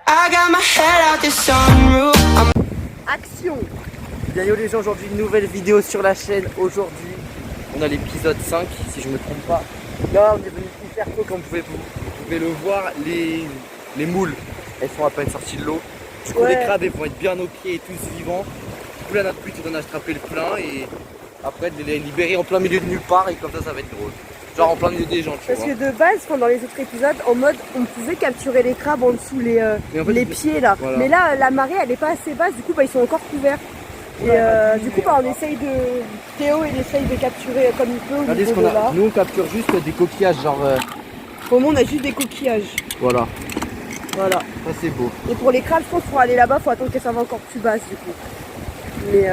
I got my head out the sunroof. Action! Bien yo les gens, aujourd'hui une nouvelle vidéo sur la chaîne. Aujourd'hui on a l'épisode 5 si je me trompe pas. Là on est venu hyper tôt comme vous pouvez le voir. Les moules elles sont à peine sorties de l'eau. Du coup les crabes elles vont être bien au pied et tous vivants. Du coup là notre but c'est d'en attraper le plein et après de les libérer en plein milieu de nulle part et comme ça va être drôle. Genre en plein milieu des gens tu vois. Parce que de base, pendant les autres épisodes, en mode on pouvait capturer les crabes en dessous les pieds là. Voilà. Mais là la marée elle est pas assez basse, du coup ils sont encore couverts. Et du coup on essaye de. Théo il essaye de capturer comme il peut au Regardez ce niveau qu'on de là. a. Nous on capture juste des coquillages genre Pour le moment on a juste des coquillages. voilà. Voilà. Ça c'est beau. Et pour les crabes, je pense pour aller là-bas, faut attendre que ça va encore plus basse du coup. Mais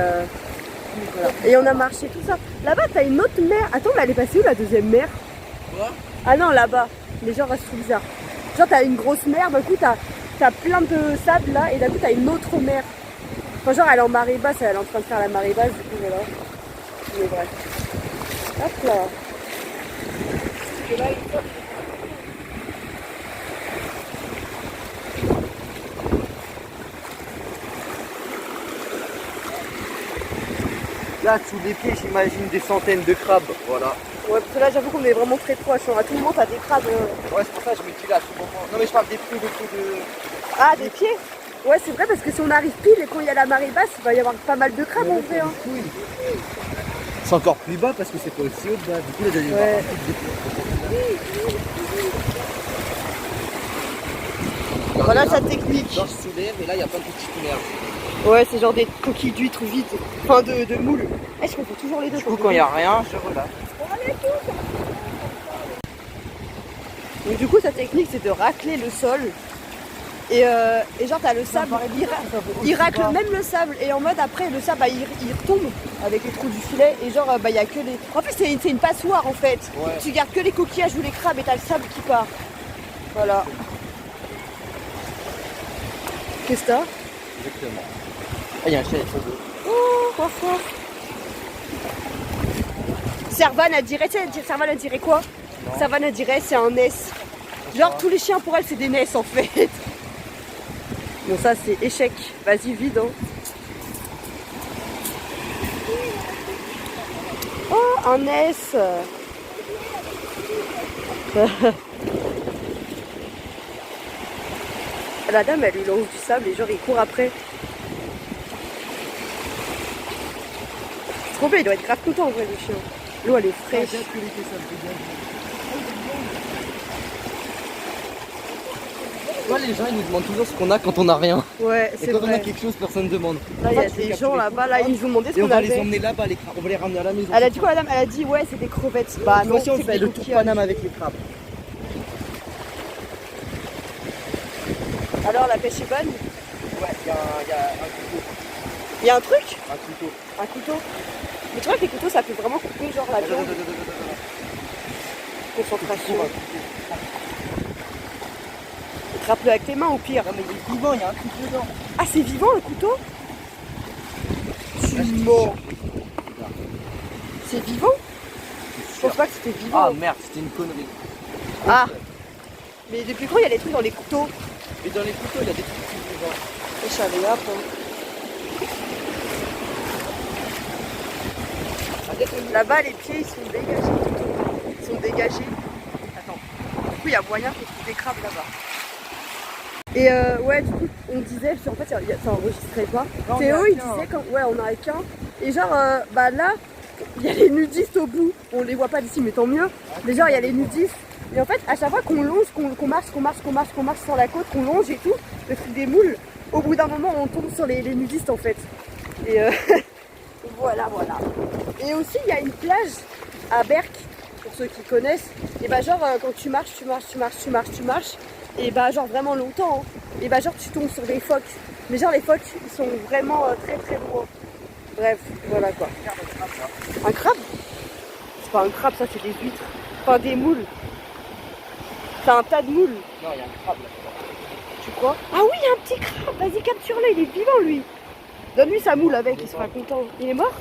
voilà. Et on a marché tout ça. Là-bas t'as une autre mer. Attends mais elle est passée où la deuxième mer? Quoi? Ah non là-bas. Les gens restent bizarre. Genre t'as une grosse mer, d'un coup t'as plein de sable là et d'un coup t'as une autre mer. Enfin genre elle est en marée basse, elle est en train de faire la marée basse du coup voilà. Mais bref. Hop là. Et là, Là sous les pieds j'imagine des centaines de crabes. Voilà. ouais parce que là j'avoue qu'on est vraiment très proche. À tout moment t'as des crabes. Ouais c'est pour ça que je me dis là à tout moment. Non mais je parle des pieds de. Ah des pieds. Ouais c'est vrai parce que si on arrive pile et quand il y a la marée basse, il va y avoir pas mal de crabes en vrai. Hein. C'est encore plus bas parce que c'est pas aussi haut de bas. Du coup là j'allais voir un truc de... Voilà sa technique. Genre sous l'air et là il y a plein de petites mers. Ouais c'est genre des coquilles d'huîtres vides. Enfin de moules. Est-ce qu'on fait toujours les deux? Du coup quand il n'y a rien, je relâche. Donc du coup sa technique c'est de racler le sol. Et genre t'as le sable, il racle même le sable et en mode après le sable il retombe avec les trous du filet et genre il y a que les. En plus c'est une passoire en fait. Ouais. Tu gardes que les coquillages ou les crabes et t'as le sable qui part. Voilà. Qu'est-ce que t'as? Exactement. Ah il y a un chien avec son dos. Oh quoi. Servane elle dirait quoi? Non. Servane elle dirait c'est un S. Genre tous les chiens pour elle c'est des NES en fait. Bon ça c'est échec. Vas-y vide hein. Oh un S. La dame elle lui lance du sable et genre il court après. C'est trop bien, il doit être grave content en vrai le chien. L'eau elle est fraîche. Tu vois les gens ils nous demandent toujours ce qu'on a quand on a rien. Ouais Et c'est quand on a vrai. quelque chose personne ne demande. Là il y a des gens là-bas, là ils nous demandaient ce Et on qu'on va les avait. emmener là-bas les crabes, on va les ramener à la maison. Elle a dit quoi la dame? Elle a dit ouais c'est des crevettes. Bah non si on c'est fait des le tour coquillages. Paname avec les crabes. Alors la pêche est bonne? Ouais, il y a un couteau. Il y a un truc? Un couteau. Un couteau? Mais tu vois que les couteaux ça peut vraiment couper genre la viande. Concentration. Attrape-le avec tes mains au pire. Non mais il est vivant, il y a un truc dedans. Ah c'est vivant le couteau? Tu mens. C'est vivant? Je pense pas que c'était vivant. Ah merde, c'était une connerie. Ah. Mais depuis quand il y a des trucs dans les couteaux? Mais dans les couteaux, il y a des trucs qui vivants. Je savais pas. Là-bas les pieds ils sont dégagés. Ils sont dégagés. Attends. Du coup il y a moyen qu'on trouve des crabes là-bas. Et ouais du coup on disait, parce qu'en fait ça enregistrait pas. Non, Théo on est à il qu'un. disait quand ouais on a qu'un. Et genre bah là il y a les nudistes au bout. On les voit pas d'ici mais tant mieux. Mais genre il y a les nudistes. Et en fait à chaque fois qu'on longe, qu'on marche sur la côte, qu'on longe et tout, le truc des moules, au bout d'un moment on tombe sur les nudistes en fait. Et voilà. Et aussi il y a une plage à Berck, pour ceux qui connaissent. Et bah genre quand tu marches, et bah genre vraiment longtemps, hein. Et bah genre tu tombes sur des phoques. Mais genre les phoques ils sont vraiment très très loin. Bref, voilà quoi. Un crabe? C'est pas un crabe ça, c'est des huîtres. Enfin des moules. C'est un tas de moules. Non, il y a un crabe là. Tu crois? Ah oui, il y a un petit crabe, vas-y capture-le, il est vivant lui. Donne-lui sa moule avec, il sera content. Il est mort?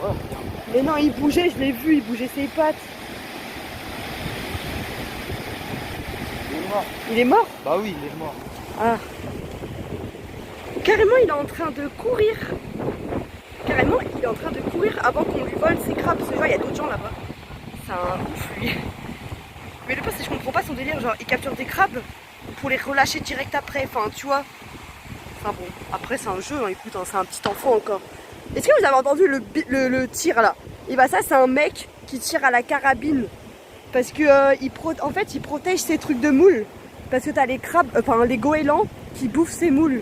Ouais. Mais non, il bougeait, je l'ai vu, il bougeait ses pattes. Il est mort. Il est mort? Bah oui, il est mort. Ah. Carrément, il est en train de courir. Carrément, il est en train de courir avant qu'on lui vole ses crabes. Parce que genre, il y a d'autres gens là-bas. C'est un ouf, lui. Mais le pire, c'est que je comprends pas son délire. Genre, il capture des crabes pour les relâcher direct après. Enfin, tu vois. Enfin bon, après, c'est un jeu. Hein. Écoute, hein, c'est un petit enfant encore. Est-ce que vous avez entendu le tir là? Et bah, ça, c'est un mec qui tire à la carabine. Parce que, en fait, il protège ses trucs de moules. Parce que t'as les crabes, enfin, les goélands qui bouffent ses moules.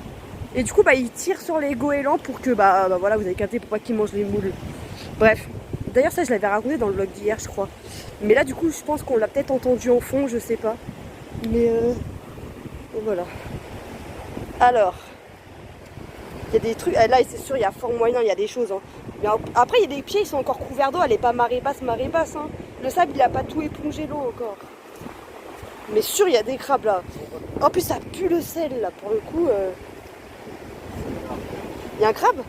Et du coup, bah, il tire sur les goélands pour que, bah voilà, vous avez capté pourquoi ils mangent les moules. Bref. D'ailleurs, ça, je l'avais raconté dans le vlog d'hier, je crois. Mais là, du coup, je pense qu'on l'a peut-être entendu en fond, je sais pas. Mais, voilà. Alors, il y a des trucs. Là, c'est sûr, il y a fort moyen, il y a des choses. Hein. Mais après, il y a des pieds, ils sont encore couverts d'eau. Elle est pas marée basse. Hein. Le sable, il a pas tout épongé l'eau encore. Mais sûr, il y a des crabes là. En plus, ça pue le sel là, pour le coup. Il y a un crabe?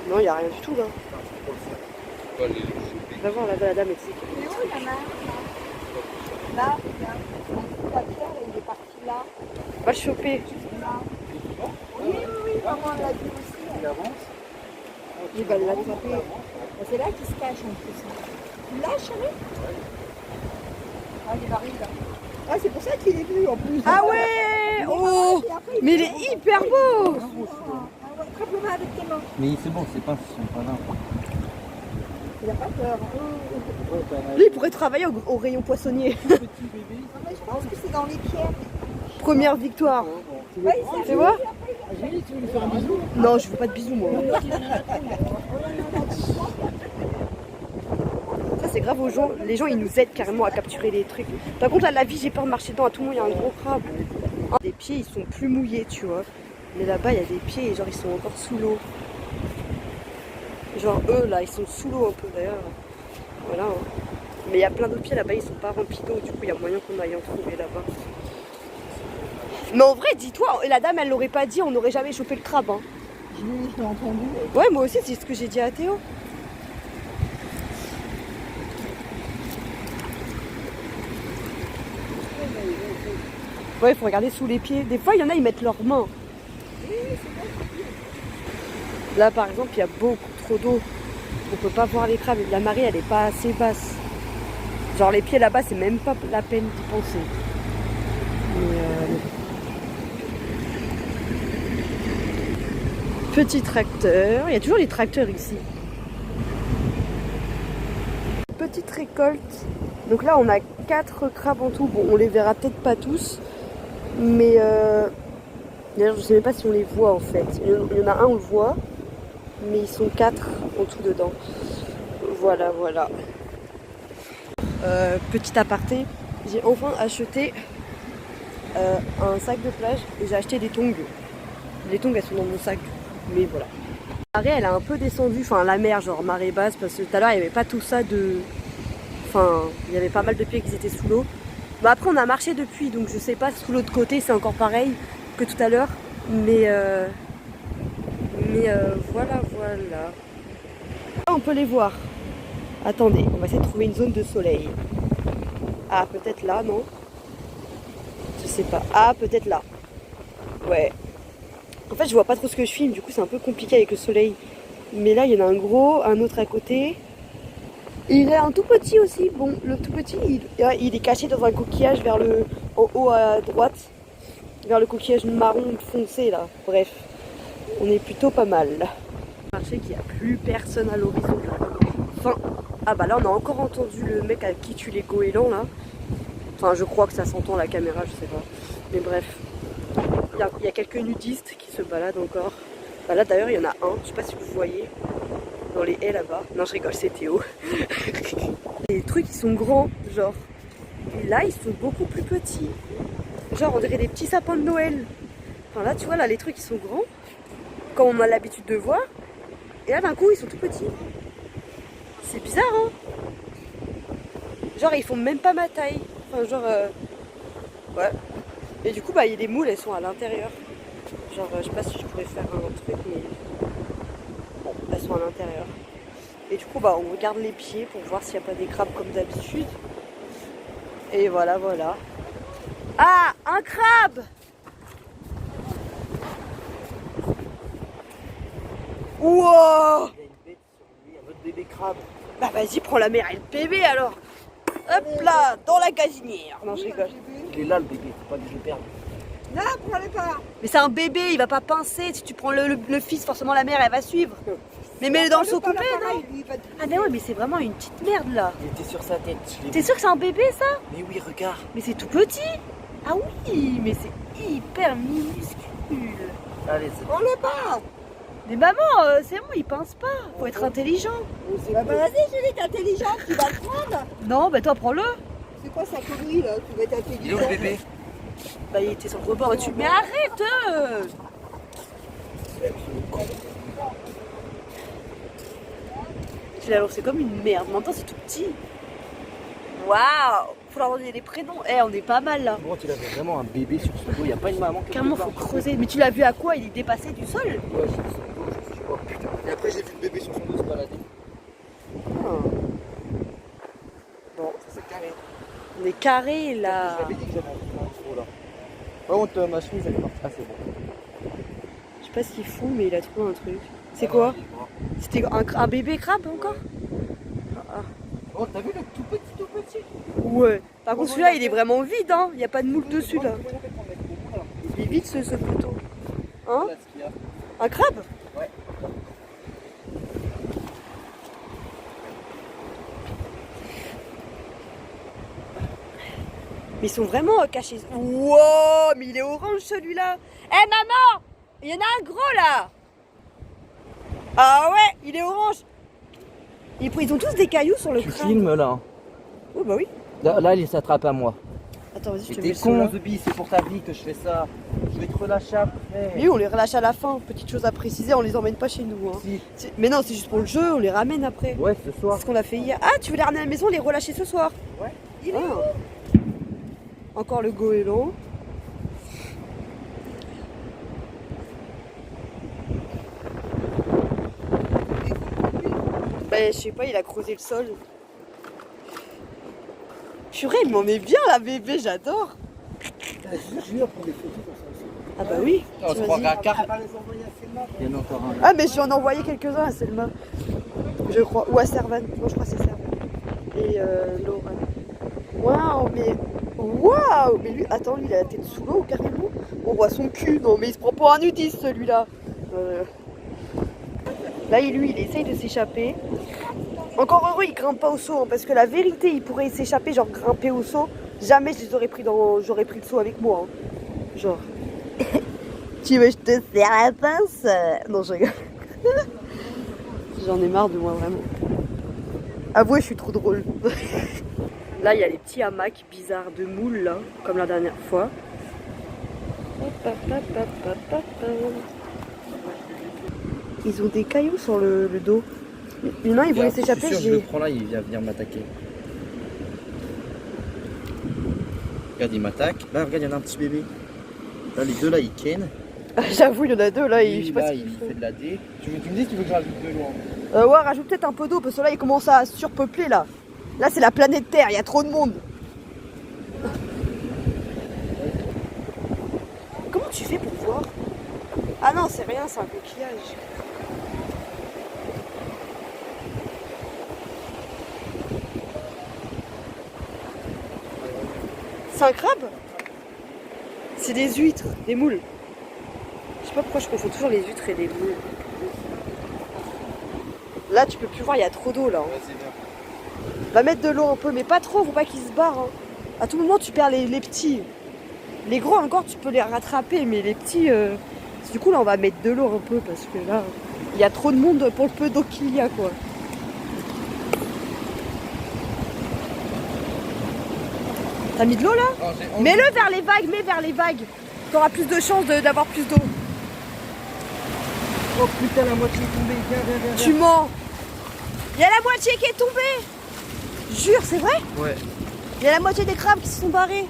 Non, il n'y a rien du tout là. Va voir là-bas la dame ici. Mais où il y en a? Là, regarde. La pierre, il est parti là. Va le choper. Oui, maman l'a dit aussi. Il avance. Il va l'attraper. C'est là qu'il se cache en plus. Là, chérie? Ah, il arrive là. Ah, c'est pour ça qu'il est venu en plus. Ah ouais! Oh! Mais il est hyper beau! Attrape-le avec tes mains. Mais c'est bon, c'est pas son panin. Il n'a pas peur. Lui, il pourrait travailler au rayon poissonnier. Non, mais je pense que c'est dans les pierres. Première victoire. Ouais, Tu vois? tu veux lui faire un bisou? Non, je veux pas de bisous, moi. Ça, c'est grave aux gens. Les gens, ils nous aident carrément à capturer les trucs. Par contre, à la vie, j'ai peur de marcher dedans. À tout le monde, il y a un gros crabe. Les pieds, ils sont plus mouillés, tu vois. Mais là-bas, il y a des pieds et genre, ils sont encore sous l'eau. Genre, eux, là, ils sont sous l'eau un peu, d'ailleurs. Voilà. Hein. Mais il y a plein d'autres pieds là-bas, ils sont pas remplis d'eau. Du coup, il y a moyen qu'on aille en trouver là-bas. Mais en vrai, dis-toi, la dame, elle l'aurait pas dit, on n'aurait jamais chopé le crabe. Hein. Je l'ai entendu. Ouais, moi aussi, c'est ce que j'ai dit à Théo. Ouais, il faut regarder sous les pieds. Des fois, il y en a, ils mettent leurs mains. Là, par exemple, il y a beaucoup trop d'eau. On peut pas voir les crabes. La marée, elle est pas assez basse. Genre, les pieds là-bas, c'est même pas la peine d'y penser. Mais, petit tracteur. Il y a toujours les tracteurs ici. Petite récolte. Donc là, on a 4 crabes en tout. Bon, on les verra peut-être pas tous. Mais d'ailleurs, je sais même pas si on les voit en fait. Il y en a un, on le voit. Mais ils sont 4 en tout dedans. Voilà, voilà. Petit aparté. J'ai enfin acheté un sac de plage. Et j'ai acheté des tongs. Les tongs, elles sont dans mon sac. Mais voilà. La marée, elle a un peu descendu. Enfin, la mer, genre marée basse. Parce que tout à l'heure, il n'y avait pas tout ça de... Enfin, il y avait pas mal de pieds qui étaient sous l'eau. Bah après on a marché depuis, donc je sais pas sous l'autre côté c'est encore pareil que tout à l'heure. Mais voilà. Là, on peut les voir. Attendez, on va essayer de trouver une zone de soleil. Ah peut-être là, non? Je sais pas. Ah peut-être là. Ouais. En fait je vois pas trop ce que je filme, du coup c'est un peu compliqué avec le soleil. Mais là il y en a un gros, un autre à côté. Il y a un tout petit aussi. Bon, le tout petit, il est caché dans un coquillage en haut à droite, vers le coquillage marron foncé là. Bref, on est plutôt pas mal. Marché qu'il n'y a plus personne à l'horizon. Enfin, ah bah là on a encore entendu le mec à qui tue les goélands là. Enfin, je crois que ça s'entend à la caméra, je sais pas. Mais bref, il y a quelques nudistes qui se baladent encore. Bah là d'ailleurs il y en a un, je sais pas si vous voyez. Dans les haies là-bas. Non, je rigole, c'est Théo. Les trucs, ils sont grands, genre. Et là, ils sont beaucoup plus petits. Genre, on dirait des petits sapins de Noël. Enfin, là, tu vois, là, les trucs, ils sont grands. Comme on a l'habitude de voir. Et là, d'un coup, ils sont tout petits. C'est bizarre, hein? Genre, ils font même pas ma taille. Enfin, genre... Ouais. Et du coup, bah, les moules, elles sont à l'intérieur. Genre, je sais pas si je pourrais faire un truc, mais... Bon, elles sont à l'intérieur. Et du coup, bah, on regarde les pieds pour voir s'il n'y a pas des crabes comme d'habitude. Et voilà, voilà. Ah, un crabe! Wow. Il y a une bête sur lui, un autre bébé crabe. Bah vas-y, prends la mère et le bébé alors. Hop là, dans la gazinière. Non, je rigole. Il est là le bébé, faut pas que je le perde. Là, prends-le pas. Mais c'est un bébé, il va pas pincer. Si tu prends le fils, forcément la mère, elle va suivre. Mais mets-le dans le seau coupé, non? Ah mais ouais, mais c'est vraiment une petite merde là. Il était sur sa tête. je l'ai T'es vu. sûr que c'est un bébé ça? Mais oui, regarde. Mais c'est tout petit. Ah oui, mais c'est hyper minuscule. Allez, c'est bon. Prends-le pas. Mais maman, c'est bon, il pince pas. Faut être intelligent. Bah vas-y, Julie, t'es intelligente, tu vas le prendre. Non, bah toi, prends-le. C'est quoi sa connerie là? Tu vas être Il est où intelligent. le bébé? Bah il était sur le rebord au-dessus. Mais arrête Je l'ai lancé comme une merde. Maintenant, c'est tout petit. Waouh. Faut leur donner des prénoms. Eh, on est pas mal là. Bon, tu l'avais vraiment un bébé sur son dos, il n'y a pas une maman quelque Carrément, part. faut creuser. Mais tu l'as vu à quoi? Il est dépassé du sol? Ouais, sur son dos, je sais pas, putain. Et après, j'ai vu le bébé sur son dos se balader. Bon, ça c'est carré. On est carré là. J'avais dit que j'avais un gros là. Par contre, ma chemise elle est partie. Ah, c'est bon. Je sais pas ce qu'il fout, mais il a trouvé un truc. C'est quoi? C'était un bébé crabe encore? Oh, t'as vu le tout petit? Ouais. Par contre, celui-là, il est vraiment vide, hein. Il n'y a pas de moule dessus là. Il est vide ce poteau. Hein? Là, ce qu'il y a. Un crabe? Ouais. Mais ils sont vraiment cachés. Wow, mais il est orange celui-là. Eh maman, il y en a un gros là. Ah ouais, il est orange. Ils ont tous des cailloux sur le Tu crâne. filmes là. Oh bah oui. Là, il s'attrape à moi. Attends, vas-y, je te T'es mets con, con. Zubi, c'est pour ta vie que je fais ça. Je vais te relâcher après. Oui, on les relâche à la fin. Petite chose à préciser, on les emmène pas chez nous. Hein. Si. Mais non, c'est juste pour le jeu, on les ramène après. Ouais, ce C'est soir. ce qu'on a fait hier. Ah, tu veux les ramener à la maison, les relâcher ce soir? Ouais. Il est encore le goéland. Bah, je sais pas, il a creusé le sol. Purée, il m'en met bien la bébé, j'adore. Je jure pour des photos comme ça aussi. Ah bah oui. On se vas-y. croirait à Car. Il y en a encore un. Ah mais j'en ai envoyé quelques-uns à Selma. Je crois. Ou à Servan. Moi je crois que c'est Servan. Et Laura. Waouh, mais. Waouh. Mais lui, attends, lui il a la tête sous l'eau carrément. On voit son cul. Non mais il se prend pour un nudiste celui-là. Là lui il essaye de s'échapper. Encore heureux il grimpe pas au seau. Hein, parce que la vérité il pourrait s'échapper, genre grimper au seau. Jamais je les aurais pris dans. J'aurais pris le seau avec moi. Hein. Genre. Tu veux que je te serre la pince? Non, je rigole. J'en ai marre de moi, vraiment. Avouez, je suis trop drôle. Là, il y a les petits hamacs bizarres de moules, là, comme la dernière fois. Ils ont des cailloux sur le dos. Il y en a un, ils voulaient s'échapper. Je le prends là, il vient venir m'attaquer. Regarde, il m'attaque. Là, regarde, il y en a un petit bébé. Là, les deux là, ils ken. J'avoue, il y en a deux, là. Lui, Je sais pas là, ce il qu'ils font. fait de la D. Tu me dis si tu veux que je rajoute de l'eau. Ouais, rajoute peut-être un peu d'eau, parce que là, il commence à surpeupler, là. Là, c'est la planète Terre, il y a trop de monde. Comment tu fais pour voir? Ah non, c'est rien, c'est un coquillage. C'est un crabe? C'est des huîtres, des moules. Je sais pas pourquoi je confonds toujours les huîtres et les moules. Là, tu peux plus voir, il y a trop d'eau là. Hein. Ouais, c'est bien. Va mettre de l'eau un peu, mais pas trop, faut pas qu'ils se barrent. Hein. À tout moment, tu perds les petits. Les gros encore, tu peux les rattraper, mais les petits. Du coup, là, on va mettre de l'eau un peu parce que là, il y a trop de monde pour le peu d'eau qu'il y a, quoi. T'as mis de l'eau là? Mets-le vers les vagues, mets vers les vagues. T'auras plus de chances d'avoir plus d'eau. Oh putain, la moitié est tombée. Viens. Tu mens. Il y a la moitié qui est tombée. Jure, c'est vrai? Ouais. Il y a la moitié des crabes qui se sont barrés.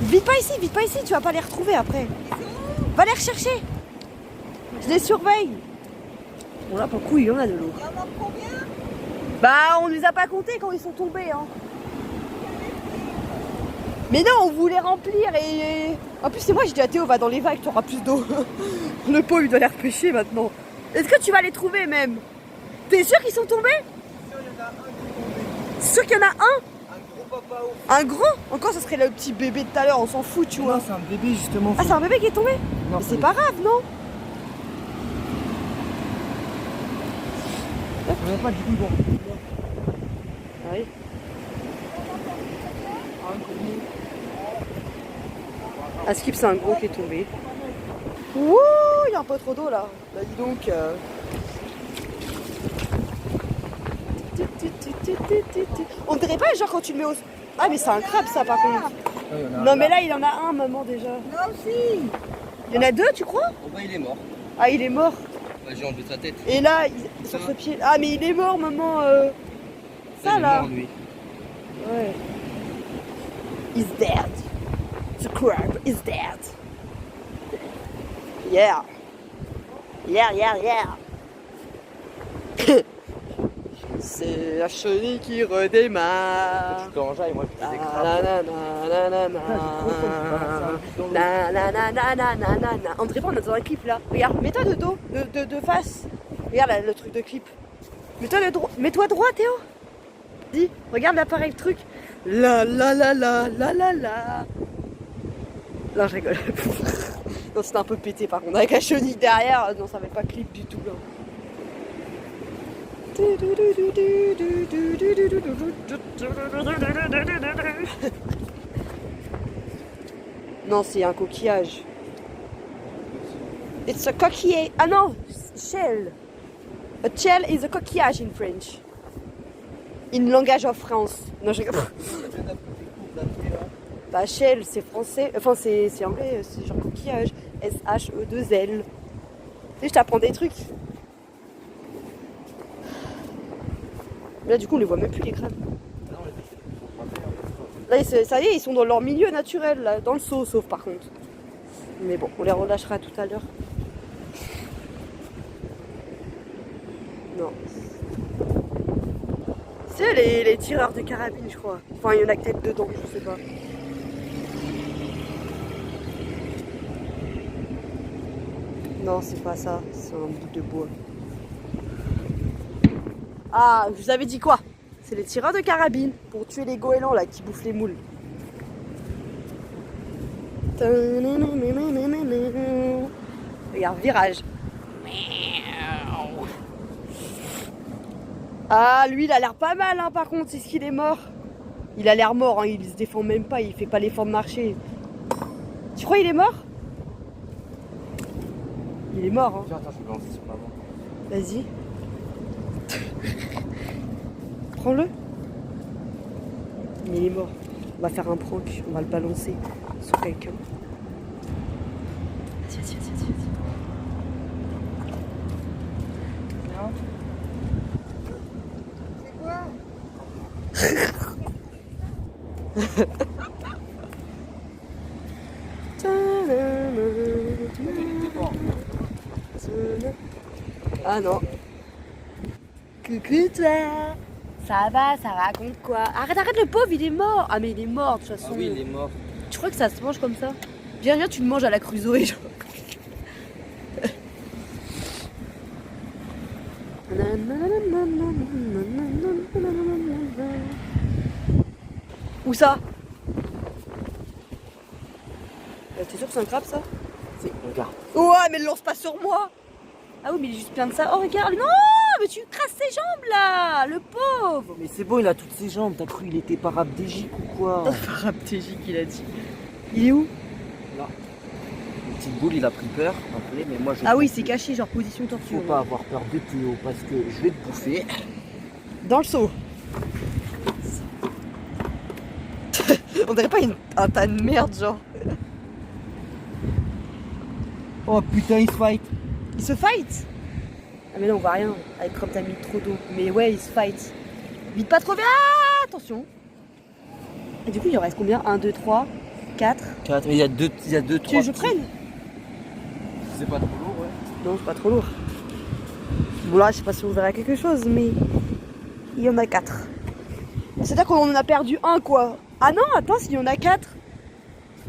Vite pas ici, tu vas pas les retrouver après. Va les rechercher. Je les surveille. Bon là pour le coup il y en a de l'eau. Il y en a combien? Bah on les a pas comptés quand ils sont tombés hein. Mais non on voulait remplir et... En plus c'est moi j'ai dit à Théo va dans les vagues, tu auras plus d'eau. Le pot il doit les repêcher maintenant. Est-ce que tu vas les trouver même? T'es sûr qu'ils sont tombés? C'est sûr qu'il y en a un? Un gros papa ours. Un gros? Encore, ça serait le petit bébé de tout à l'heure, on s'en fout, tu vois. Non, c'est un bébé justement. Ah, c'est un bébé qui est tombé? Non, Mais c'est pas grave, non? On pas du tout bon. Ah oui. À Skip, c'est un gros qui est tombé. Wouh, il y a un peu trop d'eau là. Bah dis donc. On dirait pas genre quand tu le mets au... Ah mais c'est un crabe ça par contre. Non mais là il en a un maman déjà. Là aussi. Il y en a deux tu crois? Oh bah il est mort. Ah il est mort. Bah, j'ai enlevé sa tête. Et là sur ce pied. Ah mais il est mort maman. Ça il est là. mort, lui. Ouais. He's dead. The crab is dead. Yeah. Yeah. C'est la chenille qui redémarre. Tu peux en jaille, moi je fais des crabes. On dirait pas, on est dans un clip là. Regarde, mets-toi de dos, de face. Regarde là, le truc de clip. Mets-toi droit, Théo. Dis, regarde l'appareil truc. La. Non, je rigole. Non, c'était un peu pété par contre. Avec la chenille derrière, non, ça avait pas clip du tout. Là. Non, c'est un coquillage. It's a coquillage. Ah non, shell. A shell is a coquillage in French. In langage of France. Non, je rigole. Bah, shell, c'est français. Enfin, c'est anglais, c'est genre coquillage. S-H-E-2-L. Tu sais, je t'apprends des trucs. Là, du coup, on les voit même plus, les crabes. Là, ça y est, ils sont dans leur milieu naturel, là, dans le seau, sauf par contre. Mais bon, on les relâchera tout à l'heure. Non. C'est les tireurs de carabine, je crois. Enfin, il y en a que peut-être dedans, je sais pas. Non, c'est pas ça, c'est un bout de bois. Ah, je vous avais dit quoi? C'est les tireurs de carabine pour tuer les goélands là qui bouffent les moules. Regarde, virage. Ah, lui il a l'air pas mal hein, par contre, est-ce qu'il est mort? Il a l'air mort, hein, il se défend même pas, il fait pas l'effort de marcher. Tu crois il est mort? Il est mort hein. Tiens, attends, je vais lancer sur l'avant. Vas-y. Prends-le. Mais il est mort. On va faire un prank, on va le balancer sur quelqu'un. Vas-y. C'est quoi? Ah non. Coucou toi. Ça va, ça raconte quoi? Arrête, le pauvre, il est mort. Ah mais il est mort de toute façon. Ah oui, il est mort. Tu crois que ça se mange comme ça? Viens, tu le manges à la Crusoe genre. Où ça? T'es sûr que c'est un crabe ça? Regarde. Ouais mais le lance pas sur moi. Ah oui mais il est juste plein de ça. Oh regarde, non mais tu crasses ses jambes là, le pauvre. Mais c'est bon, il a toutes ses jambes. T'as cru il était paraplégique ou quoi? Paraplégique il a dit. Il est où? Là. Le petit boule, il a pris peur un peu, mais moi je. Ah oui c'est caché genre position tortue. Faut pas avoir peur de Théo parce que je vais te bouffer. Dans le seau. On dirait pas un tas de merde genre. Oh putain, il se fight. Il se fight? Ah mais là on voit rien, avec comme t'as mis trop d'eau. Mais ouais il se fight. Vite pas trop vite. Ah attention. Et du coup il en reste combien? 1, 2, 3, 4. 4, mais il y a deux, Tu veux que je prenne? C'est pas trop lourd, ouais. Non c'est pas trop lourd. Bon là je sais pas si on verra quelque chose mais il y en a 4. C'est-à-dire qu'on en a perdu un quoi. Ah non attends s'il y en a 4.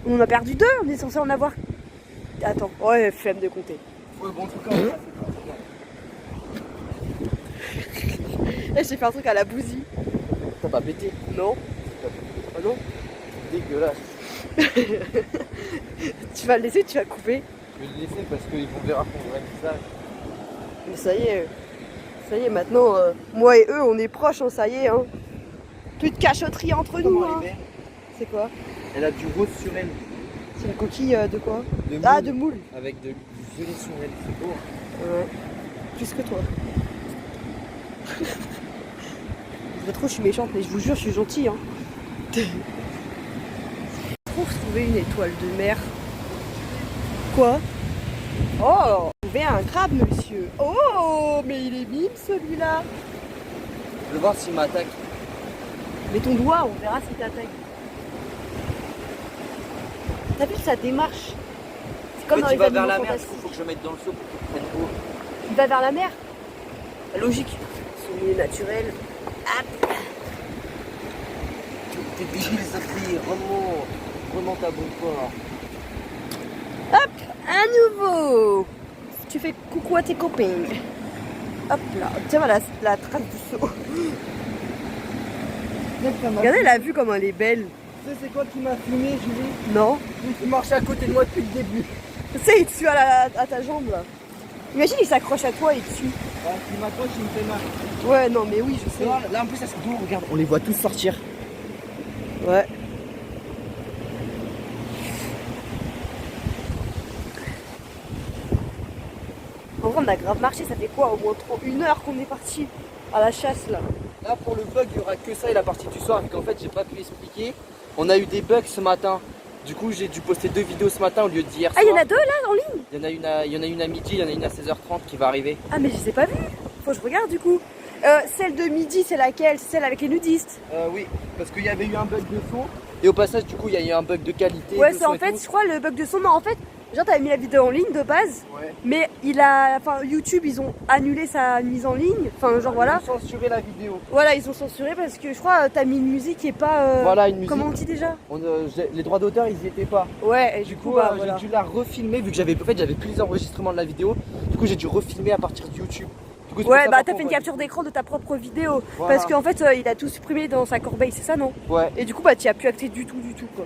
On en a perdu 2, on est censé en avoir. Attends, ouais flemme de compter. Ouais bon en tout cas, Eh, j'ai fait un truc à la bousille. T'as pas pété? Non. Ah non? Dégueulasse. Tu vas le laisser, tu vas le couper. Je vais le laisser parce qu'ils vont verra mon vrai visage. Mais ça y est, maintenant, moi et eux, on est proches, hein, ça y est. Hein. Plus de cachotterie entre nous. Comment Hein. elle est belle. C'est quoi? Elle a du rose sur elle. C'est la coquille de quoi? De Ah, moule. de moule. Avec du violet sur elle, c'est beau. Ouais. Plus que toi. Je trop, je suis méchante, mais je vous jure, je suis gentille. Hein. Je trouve trouver une étoile de mer. Quoi? Oh, trouver un crabe, monsieur. Oh, mais il est mime celui-là. Je vais voir s'il m'attaque. Mets ton doigt, on verra s'il t'attaque. T'as vu sa démarche? C'est comme En dans fait, les il va vers animaux la mer, il fantastiques. faut que je le mette dans le seau pour qu'il prenne eau. Il va vers la mer. Logique. Son milieu naturel. Hop. T'es débile, Sophie, remonte à bon port. Hop, à nouveau. Tu fais coucou à tes copains. Hop là. Tiens, voilà la trace du seau. Regardez la vue comme elle est belle. Tu sais, c'est quoi qui m'a filmé, Julie? Non? Il marchait à côté de moi depuis le début. Tu sais, il te suit à ta jambe là. Imagine, il s'accroche à toi et il te suit. Ouais, il m'accroche, il me fait mal. Ouais, non, mais oui, je sais. Là, en plus, ça se doux, regarde, on les voit tous sortir. Ouais. En vrai, on a grave marché, ça fait quoi? Au moins 1 heure qu'on est parti à la chasse là. Là, pour le bug, il n'y aura que ça et la partie du soir, vu qu'en fait, j'ai pas pu expliquer. On a eu des bugs ce matin. Du coup, j'ai dû poster 2 vidéos ce matin au lieu d'hier Ah, soir. il y en a 2 là en ligne? Il y en a une à midi, il y en a une à 16h30 qui va arriver. Ah, mais je les ai pas vues. Faut que je regarde du coup. Celle de midi, c'est laquelle? C'est celle avec les nudistes. Oui, parce qu'il y avait eu un bug de son. Et au passage, du coup, il y a eu un bug de qualité. Ouais, de c'est son en et fait, tout. je crois, le bug de son. Non, en fait, genre, t'avais mis la vidéo en ligne de base. Ouais. Mais YouTube, ils ont annulé sa mise en ligne. Enfin, genre, voilà. Ils ont censuré la vidéo. Voilà, ils ont censuré parce que je crois, t'as mis une musique qui est pas. Voilà, une musique. Comment on dit déjà? Les droits d'auteur, ils y étaient pas. Ouais, et Du coup, j'ai dû la refilmer vu que j'avais plus les enregistrements de la vidéo. Du coup, j'ai dû refilmer à partir de YouTube. Du coup, c'est pour Ouais, ça bah qu'on t'as fait une voit capture d'écran de ta propre vidéo. Voilà. Parce qu'en fait, il a tout supprimé dans sa corbeille, c'est ça, non? Ouais, Et du coup, bah t'y as plus accès du tout, quoi.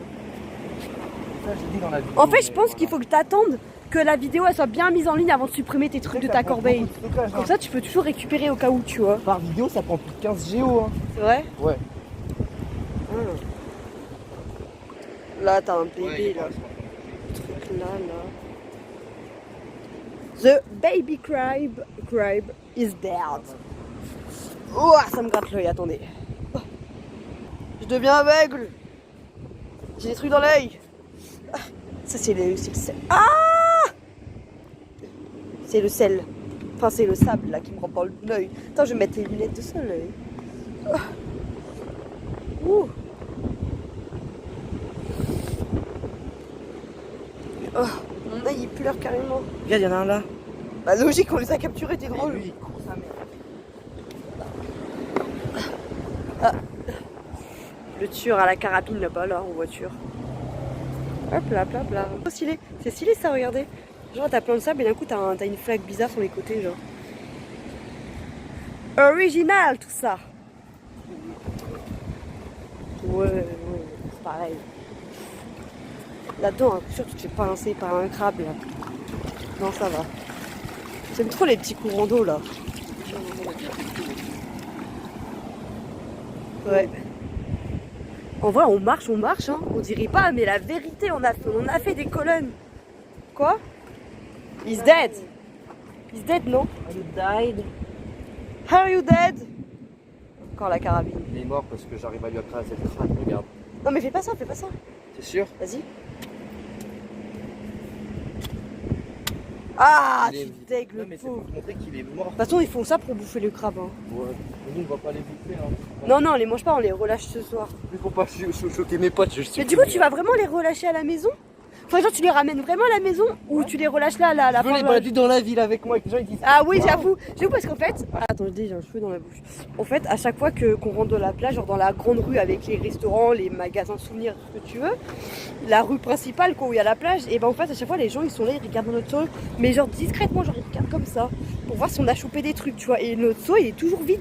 ça j'ai dit dans la vidéo. En fait, je mais pense voilà. qu'il faut que t'attendes que la vidéo elle soit bien mise en ligne avant de supprimer tes trucs de Ça ta prend corbeille. beaucoup de stockage, hein. Comme ça, tu peux toujours récupérer au cas où, tu vois. Par vidéo, ça prend plus de 15 Go. Hein. C'est vrai? Ouais. Là, t'as un bébé, là. Truc là, là. The baby crab is dead. Oh, ça me gratte l'œil, attendez. Oh. Je deviens aveugle. J'ai des trucs dans l'œil. Ah, ça, c'est le sel. Ah! C'est le sel. Enfin, c'est le sable, là, qui me rend pas l'œil. Attends, je vais mettre les lunettes de soleil. Oh. Ouh. Oh, mon œil il pleure carrément. Regarde, il y en a un là. Bah logique, on les a capturés, t'es drôle. Lui, il court sa mère. Ah. Le tueur à la carabine là-bas, là, en voiture. Hop là, hop là, hop là. C'est stylé. C'est stylé ça, regardez. Genre t'as plein de sable et d'un coup t'as une flaque bizarre sur les côtés, genre. Original tout ça. Ouais, c'est pareil. Là-dedans, hein, sûr, tu te fais pas lancer par un crabe là. Non, ça va. J'aime trop les petits courants d'eau là. Ouais. En vrai, on marche, hein. On dirait pas, mais la vérité, on a fait des colonnes. Quoi? He's dead. He's dead, non? You died. Are you dead? Encore la carabine. Il est mort parce que j'arrive à lui écraser le crâne, regarde. Non, mais fais pas ça, fais pas ça. T'es sûr? Vas-y. Ah, Il est- tu dègles Non, le mais c'est pauvre. pour te montrer qu'il est mort. De toute façon, ils font ça pour bouffer le crabe. Hein. Ouais. Mais nous, on va pas les bouffer. Hein. Non, non, on les mange pas, on les relâche ce soir. Mais faut pas choquer mes potes. Mais du coup, tu vas vraiment les relâcher à la maison? Enfin, genre, tu les ramènes vraiment à la maison ou tu les relâches là, à la Je veux fin les de- balader dans la ville avec moi, que les gens ils disent. Ah oui, j'avoue parce qu'en fait, attendez, j'ai un cheveu dans la bouche. En fait, à chaque fois qu'on rentre dans la plage, genre dans la grande rue avec les restaurants, les magasins souvenirs, tout ce que tu veux, la rue principale quoi, où il y a la plage, et ben en fait, à chaque fois, les gens ils sont là, ils regardent dans notre seau, mais genre discrètement, genre ils regardent comme ça pour voir si on a chopé des trucs, tu vois. Et notre seau, il est toujours vide.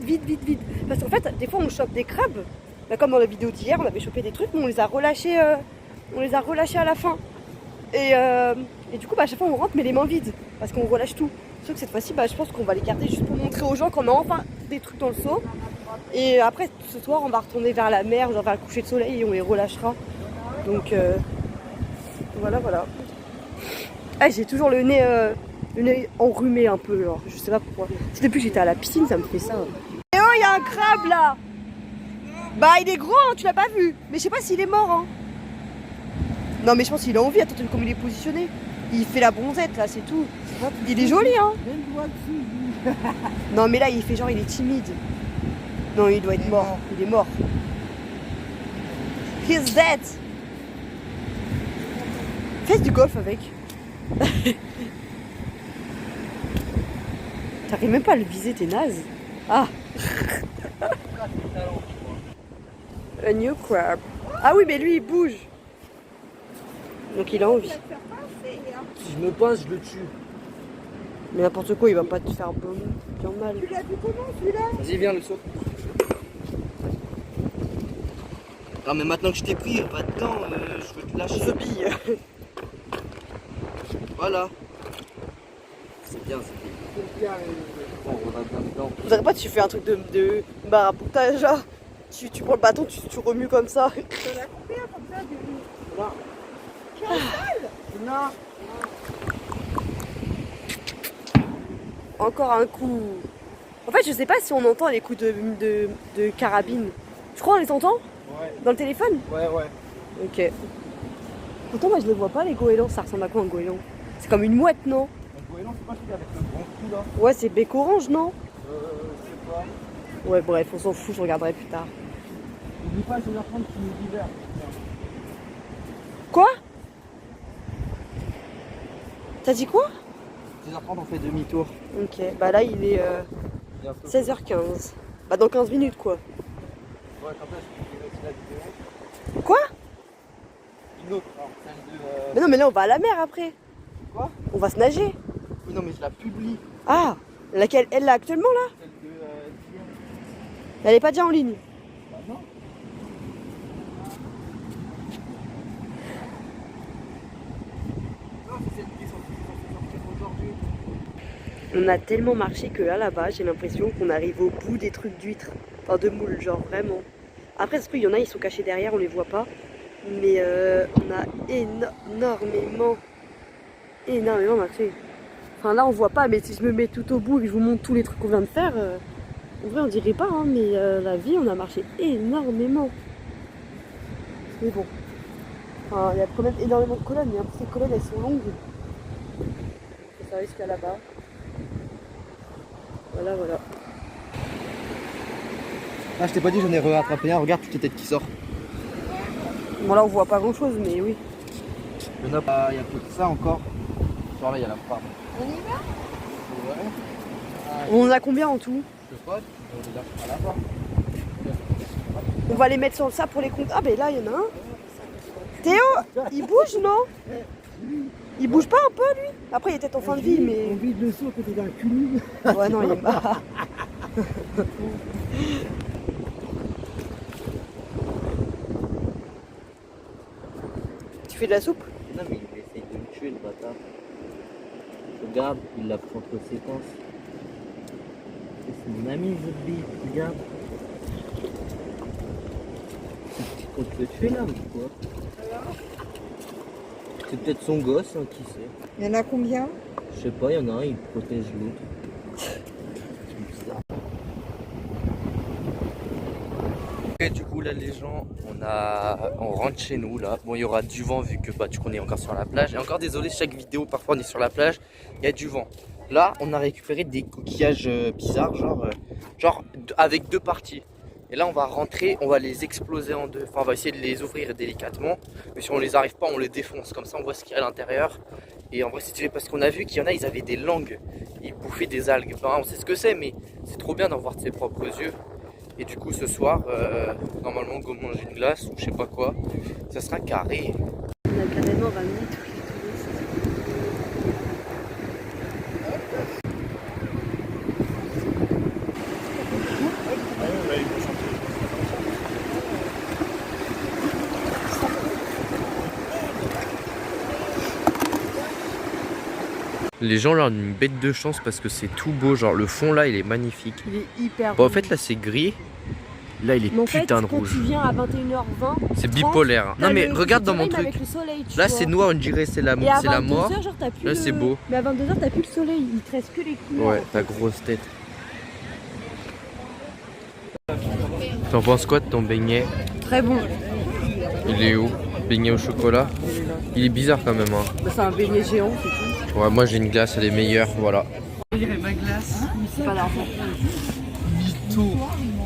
Parce qu'en fait, des fois, on chope des crabes. Là, comme dans la vidéo d'hier, on avait chopé des trucs, mais on les a relâchés, à la fin. Et du coup, bah, à chaque fois, on rentre, mais les mains vides, parce qu'on relâche tout. Sauf que cette fois-ci, bah, je pense qu'on va les garder juste pour montrer aux gens qu'on a enfin des trucs dans le seau. Et après, ce soir, on va retourner vers la mer, genre vers le coucher de soleil, et on les relâchera. Donc, voilà. Ah, j'ai toujours le nez enrhumé un peu, genre, je sais pas pourquoi. C'est depuis que j'étais à la piscine, ça me fait ça. Et oh, il y a un crabe là! Bah, il est gros, hein, tu l'as pas vu. Mais je sais pas s'il est mort, hein. Non, mais je pense qu'il a envie, attends, comme il est positionné. Il fait la bronzette là, c'est tout. Il est joli, hein. Non, mais là, il fait genre, il est timide. Non, il doit être mort. Il est mort. He's dead. Fais du golf avec. T'arrives même pas à le viser, t'es naze. Ah. A new crab. Ah oui, mais lui, il bouge. Donc il a envie. Si je me pince, je le tue. Mais n'importe quoi, il va pas te faire bien mal. Tu l'as vu comment celui-là? Vas-y, viens, le saut. Non, mais maintenant que je t'ai pris, pas de temps, je veux te lâcher. Ce bille. Voilà. C'est bien, c'est bien. Bon, on va bien dedans. Vous savez pas, tu fais un truc de maraboutage là. Tu prends le bâton, tu remues comme ça. T'en as combien comme ça de... Là. Non. Encore un coup. En fait, je sais pas si on entend les coups de carabine. Je crois on les entend Ouais. dans le téléphone. Ouais. Ok. Pourtant, moi je les vois pas les goélands. Ça ressemble à quoi un goéland? C'est comme une mouette, non? Un goéland, c'est pas celui avec le grand cou là. Ouais, c'est bec orange, non? Je sais pas. Ouais, bref, on s'en fout, je regarderai plus tard. N'oublie pas, je vais prendre qui nous d'hiver. Quoi? T'as dit quoi? 10h30, on fait demi-tour. Ok, bah là il est Bientôt. 16h15. Bah dans 15 minutes quoi. Ouais, quand est-ce que tu la vidéo? Quoi? Une autre, alors, celle de. Mais non, mais là on va à la mer après. Quoi? On va se nager. Oui, non, mais je la publie. Ah, laquelle? Elle là actuellement là? Celle de. d'hier. Elle est pas déjà en ligne. Bah non. Non, c'est celle qui est sortie aujourd'hui. On a tellement marché que là-bas, j'ai l'impression qu'on arrive au bout des trucs d'huîtres. Enfin de moules, genre vraiment. Après, parce qu'il y en a, ils sont cachés derrière, on les voit pas. Mais on a énormément marché. Enfin là, on voit pas, mais si je me mets tout au bout et que je vous montre tous les trucs qu'on vient de faire, en vrai, on dirait pas, hein, mais la vie, on a marché énormément. Mais bon. Enfin, il y a quand même énormément de colonnes, mais ces colonnes, elles sont longues. Ça risque à là-bas. Voilà. Ah, je t'ai pas dit, j'en ai rattrapé un. Regarde toutes les têtes qui sortent. Bon, là, on voit pas grand-chose, mais oui. Il y en a pas, il y a peu de ça encore. Genre là, il y a la part. On y va? Ouais. On en a combien en tout? Je sais pas, on est là à la part. On va les mettre sur ça pour les comptes. Ah, ben là, il y en a un. Théo, il bouge, non? Il bouge pas un peu, lui? Après, il est peut-être en fin de vie, mais. On vide le saut côté d'un cul. Ouais, non, il est marre. Tu fais de la soupe? Non, mais il essaye de me tuer, le bâtard. Regarde, il l'a pris entre séquences. C'est mon ami, Zodby, regarde. Tu comptes le tuer là ou quoi? C'est peut-être son gosse, hein, qui sait. Il y en a combien? Je sais pas, il y en a un, il protège l'autre. C'est bizarre. Et du coup là les gens, on rentre chez nous là. Bon, il y aura du vent vu que bah, du coup on est encore sur la plage. Et encore désolé, chaque vidéo parfois on est sur la plage, il y a du vent. Là on a récupéré des coquillages bizarres, genre avec deux parties. Et là on va rentrer, on va les exploser en deux. Enfin on va essayer de les ouvrir délicatement. Mais si on les arrive pas, on les défonce. Comme ça on voit ce qu'il y a à l'intérieur. Et en vrai c'est stylé parce qu'on a vu qu'il y en a, ils avaient des langues. Ils bouffaient des algues. Enfin on sait ce que c'est, mais c'est trop bien d'en voir de ses propres yeux. Et du coup ce soir, normalement go manger une glace ou je sais pas quoi. Ça sera carré. On a carrément ramené tous les Les gens là ont une bête de chance parce que c'est tout beau. Genre le fond là il est magnifique. Il est hyper Bon en rouge. fait là c'est gris. Là il est Mais en fait, putain de quand rouge. tu viens à 21h20, C'est bipolaire. Non mais regarde dans mon truc. Avec le soleil, tu Là vois. c'est noir, on dirait c'est la, Et à c'est la 22h, mort. genre, t'as plus Là le- c'est beau. Mais à 22h, t'as plus le soleil, il te reste que les couleurs. Ouais, ta grosse tête. T'en penses quoi de ton beignet? Très bon. Il est où? Beignet au chocolat? Il est bizarre quand même hein. Bah, c'est un beignet géant, c'est tout. Ouais moi j'ai une glace, elle est meilleure, voilà. C'est pas d'argent. Mytho.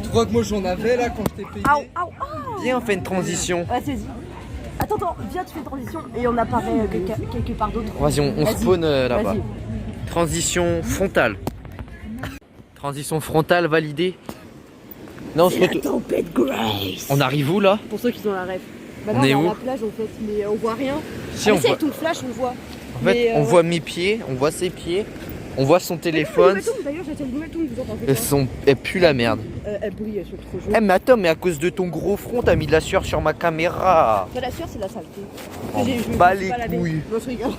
Tu crois que moi j'en avais là quand je t'ai payé? Aouh, aouh, aouh. Viens on fait une transition. Ouais, c'est-y. Attends, viens, tu fais transition et on apparaît quelque part d'autre. Vas-y on Vas-y. spawn là-bas. Vas-y. Transition frontale. Transition frontale validée. Non on se retrouve. Tempête Grace. On arrive où là? Pour ceux qui ont la rêve. Bah, là, On est à où? la plage en fait, mais on voit rien. Si Ah, on mais si, voit. avec ton flash, on voit. En fait, Mais, on ouais. voit mes pieds, on voit ses pieds, on voit son téléphone. D'ailleurs, j'ai une nouvelle tombe, vous entendez Elle pue la merde. Elle brille, elles sont trop Eh jolies. mais attends, mais à cause de ton gros front, t'as mis de la sueur sur ma caméra. Ça, la sueur, c'est la saleté. On Je me bat suis les pas lavé. couilles. Non, je rigole.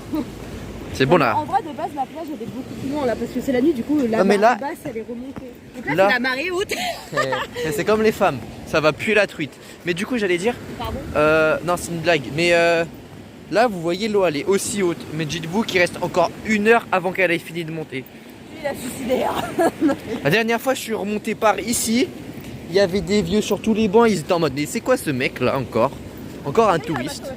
C'est bon là. En vrai, de base, la plage, elle est beaucoup plus loin là, parce que c'est la nuit, du coup, la Non, mais marée là- basse, elle est remontée. Donc là, Là- c'est la marée haute. C'est comme les femmes, ça va puer la truite. Mais du coup, j'allais dire, Pardon. non, c'est une blague. Mais là, vous voyez l'eau, elle est aussi haute. Mais dites-vous qu'il reste encore 1 heure avant qu'elle ait fini de monter. Lui, la suicidaire. La dernière fois, je suis remonté par ici. Il y avait des vieux sur tous les bancs. Ils étaient en mode, mais c'est quoi ce mec là encore? Encore un touriste.